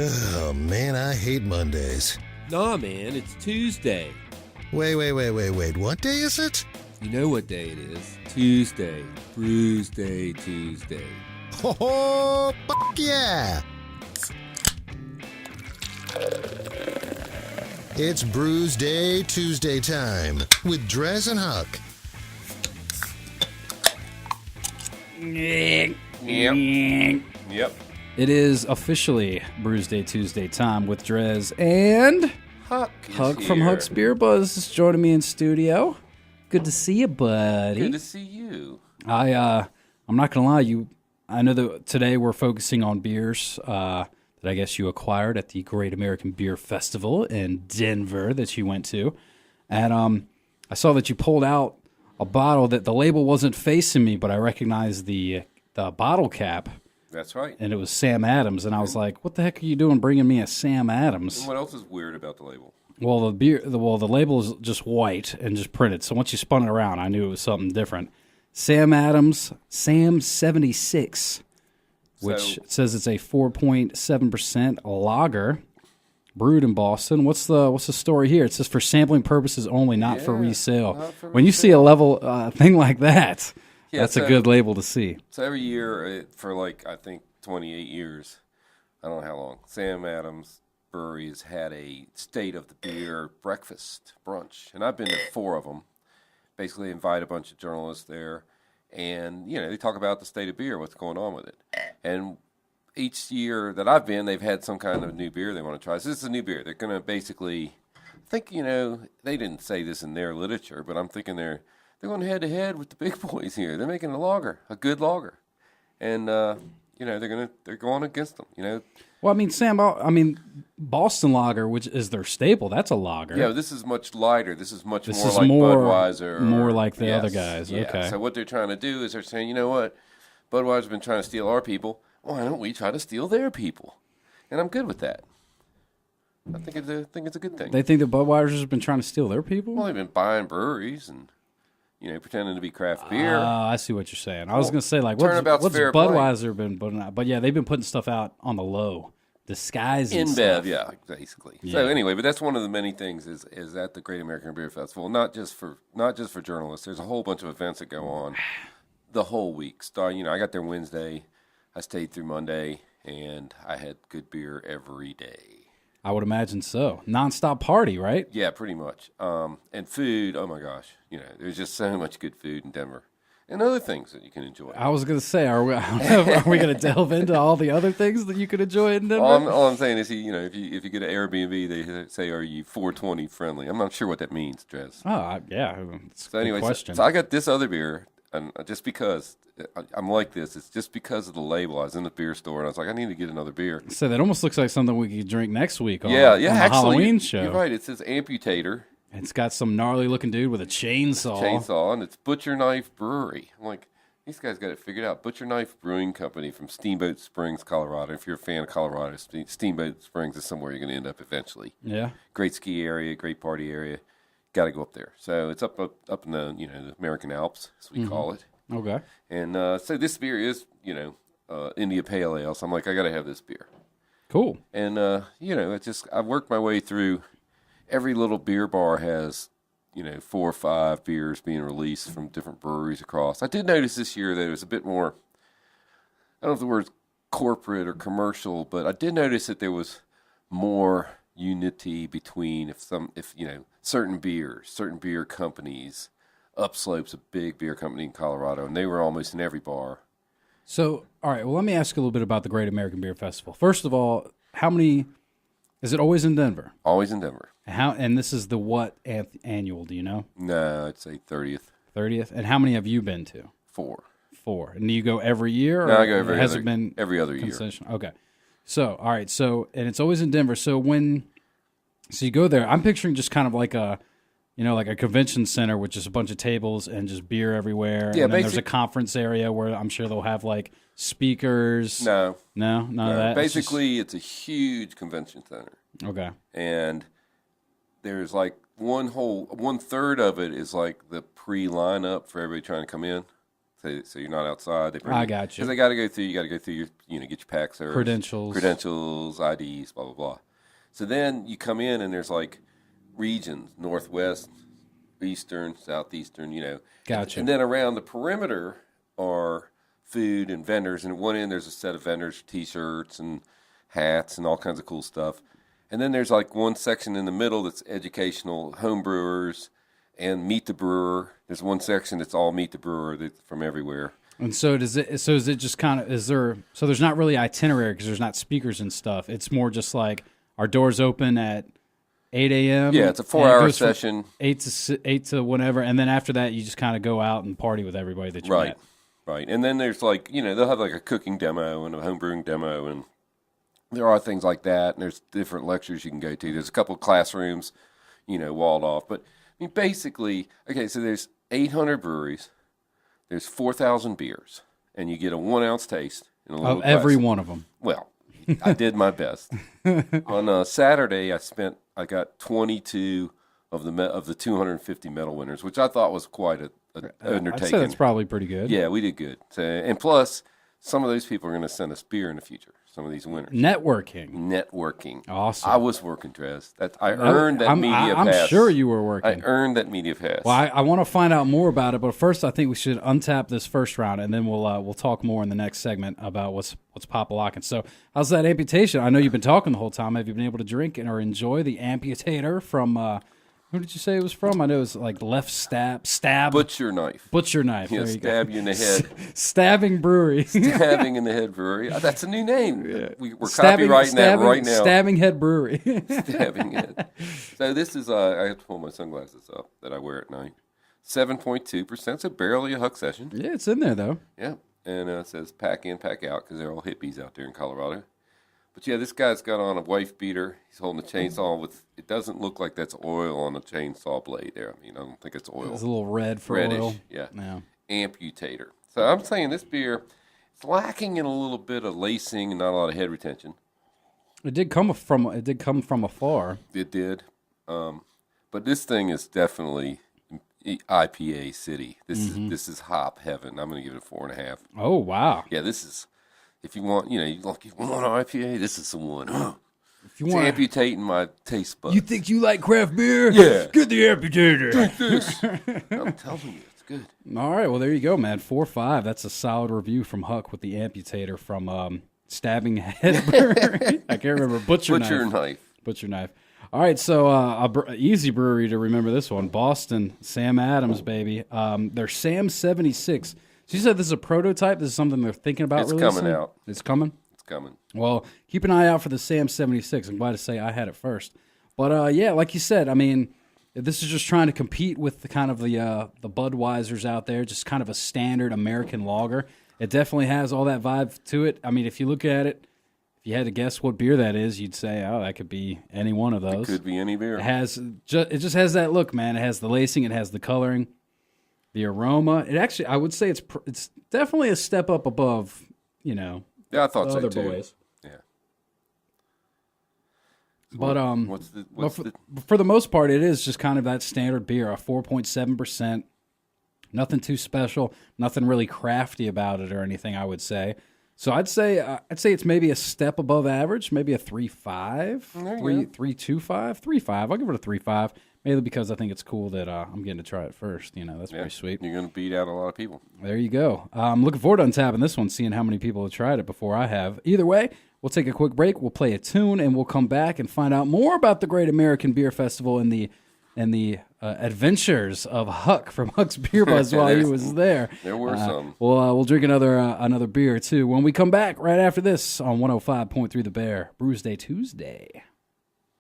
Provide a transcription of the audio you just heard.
Oh, man, I hate Mondays. Nah, man, it's Tuesday. Wait. What day is it? You know what day it is. Tuesday. Brewsday Tuesday. Oh, fuck yeah! It's Brewsday Tuesday time with DreZ and Huck. Yep. It is officially Brewsday Tuesday time with DreZ and Huck from Huck's Beer Buzz is joining me in studio. Good to see you, buddy. Good to see you. I'm not gonna lie, I know that today we're focusing on beers that I guess you acquired at the Great American Beer Festival in Denver that you went to, and I saw that you pulled out a bottle that the label wasn't facing me, but I recognized the bottle cap. That's right. And it was Sam Adams, and I was like, "What the heck are you doing, bringing me a Sam Adams?" And what else is weird about the label? Well, the label is just white and just printed. So once you spun it around, I knew it was something different. Sam Adams, Sam 76, which says it's a 4.7% lager, brewed in Boston. What's the story here? It says for sampling purposes only, not for resale. When you see a level thing like that, that's a good label to see. So every year for I think 28 years, I don't know how long, Sam Adams Brewery has had a State of the Beer breakfast brunch, and I've been to 4 of them. Basically invite a bunch of journalists there, and they talk about the state of beer, what's going on with it. And each year that I've been, they've had some kind of new beer they want to try. So this is a new beer. They're going to basically, they didn't say this in their literature, but I'm thinking they're going head to head with the big boys here. They're making a lager, a good lager, and they're going against them. Well, Boston Lager, which is their staple, that's a lager. Yeah, this is much lighter. This is more like Budweiser. More like the other guys. Yeah. Okay. So what they're trying to do is they're saying, you know what? Budweiser's been trying to steal our people. Why don't we try to steal their people? And I'm good with that. I think it's a good thing. They think that Budweiser's been trying to steal their people? Well, they've been buying breweries and pretending to be craft beer. I see what you're saying. I was going to say, what's Budweiser been putting out? But yeah, they've been putting stuff out on the low, disguising InBev, yeah, basically. Yeah. So anyway, but that's one of the many things is at the Great American Beer Festival. Not just for journalists. There's a whole bunch of events that go on the whole week. I got there Wednesday. I stayed through Monday, and I had good beer every day. I would imagine so. Non-stop party, right? Yeah, pretty much. And food, oh my gosh. There's just so much good food in Denver. And other things that you can enjoy. I was going to say, are we going to delve into all the other things that you can enjoy in Denver? All I'm saying is, if you get an Airbnb, they say, are you 420 friendly? I'm not sure what that means, DreZ. Oh, yeah. So anyway, question. So I got this other beer, and just because I'm like this, it's just because of the label. I was in the beer store, and I was like, I need to get another beer. So that almost looks like something we could drink next week on, the actually, Halloween show. You're right. It says Amputator. It's got some gnarly-looking dude with a chainsaw. And it's Butcher Knife Brewery. I'm like, these guys got it figured out. Butcher Knife Brewing Company from Steamboat Springs, Colorado. If you're a fan of Colorado, Steamboat Springs is somewhere you're going to end up eventually. Yeah. Great ski area, great party area. Got to go up there. So it's up in the the American Alps, as we call it. Okay. And so this beer is India Pale Ale. So I'm like, I got to have this beer. Cool. And it's just I've worked my way through. Every little beer bar has 4 or 5 beers being released from different breweries across. I did notice this year that it was a bit more, I don't know if the word's corporate or commercial, but I did notice that there was more unity between certain beer companies. Upslope's a big beer company in Colorado, and they were almost in every bar. So, all right, well, let me ask you a little bit about the Great American Beer Festival. First of all, how many, is it always in Denver? Always in Denver. And this is the what annual, do you know? No, I'd say 30th. 30th? And how many have you been to? 4. 4. And do you go every year? No, I go every other year. year. Okay. So, all right. So, and it's always in Denver. So you go there, I'm picturing just kind of like a convention center with just a bunch of tables and just beer everywhere. Yeah, and then there's a conference area where I'm sure they'll have speakers. No, none of that. Basically, it's a huge convention center. Okay. And there's 1/3 of it is the pre-lineup for everybody trying to come in. So you're not outside. They I got you. Because they got to go through. You got to go through your, get your pack service, credentials, IDs, blah blah blah. So then you come in and there's like regions: northwest, eastern, southeastern. Gotcha. And then around the perimeter are food and vendors. And at one end there's a set of vendors, T-shirts and hats and all kinds of cool stuff. And then there's like one section in the middle that's educational, home brewers. And Meet the Brewer. There's one section that's all Meet the Brewer that's from everywhere. And so is it just kind of, so there's not really itinerary because there's not speakers and stuff. It's more just like our doors open at 8 a.m. Yeah, it's a 4-hour session. 8 to whenever. And then after that, you just kind of go out and party with everybody that you met. Right. And then there's like, they'll have like a cooking demo and a home brewing demo. And there are things like that. And there's different lectures you can go to. There's a couple of classrooms, walled off. But basically, okay, so there's 800 breweries, there's 4,000 beers, and you get a 1-ounce taste in a little glass. Every one of them. Well, I did my best. On Saturday, I got 22 of the 250 medal winners, which I thought was quite an undertaking. I'd say that's probably pretty good. Yeah, we did good. So, and plus, some of those people are going to send us beer in the future. Some of these winners. Networking. Awesome. I was working, DreZ. I earned that media pass. I'm sure you were working. I earned that media pass. Well, I want to find out more about it, but first I think we should untap this first round, and then we'll talk more in the next segment about what's pop-a-locking. So how's that amputation? I know you've been talking the whole time. Have you been able to drink or enjoy the amputator from who did you say it was from? I know it was like left stab. Butcher Knife. Yeah, stab you in the head. Stabbing Brewery. Stabbing in the Head Brewery. That's a new name. Yeah. We're copywriting that right now. Stabbing Head Brewery. Stabbing Head. So this is, I have to pull my sunglasses up that I wear at night. 7.2%, so barely a Huck session. Yeah, it's in there though. Yeah, and it says pack in, pack out, because they're all hippies out there in Colorado. But yeah, this guy's got on a wife beater. He's holding a chainsaw with, it doesn't look like that's oil on the chainsaw blade there. I don't think it's oil. It's a little red for reddish, oil. Yeah. Amputator. So I'm saying this beer, it's lacking in a little bit of lacing and not a lot of head retention. It did come from afar. It did. But this thing is definitely IPA city. This is hop heaven. I'm going to give it a 4.5. Oh, wow. Yeah, this is. If you want, you want an IPA, this is the one. If you it's amputating my taste buds. You think you like craft beer? Yeah. Get the amputator. Drink this. I'm telling you, it's good. All right, well, there you go, man. 4.5. That's a solid review from Huck with the amputator from Stabbing Head Brewery. I can't remember. Butcher Knife. All right, so easy brewery to remember this one. Boston, Sam Adams, baby. They're Sam 76. So you said this is a prototype? This is something they're thinking about releasing? It's coming out. It's coming? It's coming. Well, keep an eye out for the Sam 76. I'm glad to say I had it first. But, yeah, like you said, I mean, this is just trying to compete with the kind of the Budweisers out there, just kind of a standard American lager. It definitely has all that vibe to it. I mean, if you look at it, if you had to guess what beer that is, you'd say, oh, that could be any one of those. It could be any beer. It just has that look, man. It has the lacing. It has the coloring. The aroma, I would say it's definitely a step up above, Yeah, I thought so other too. boys. Yeah. So but for the most part, it is just kind of that standard beer, a 4.7%. Nothing too special, nothing really crafty about it or anything. I would say. So I'd say it's maybe a step above average, maybe a 3.5, 3.25, 3.5. I'll give it a 3.5. Mainly because I think it's cool that I'm getting to try it first. That's pretty sweet. You're going to beat out a lot of people. There you go. I'm looking forward to untapping this one, seeing how many people have tried it before I have. Either way, we'll take a quick break. We'll play a tune, and we'll come back and find out more about the Great American Beer Festival and the adventures of Huck from Huck's Beer Buzz while he was there. There were some. We'll drink another beer, too, when we come back right after this on 105.3 The Bear, Brewsday Tuesday.